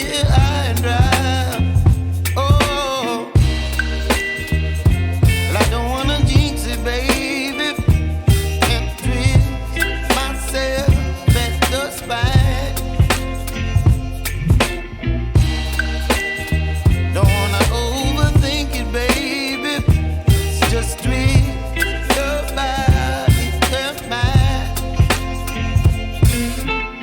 me high and dry. Oh, well, I don't wanna jinx it, baby, and twist myself at the spine. Don't wanna overthink it, baby. It's just twist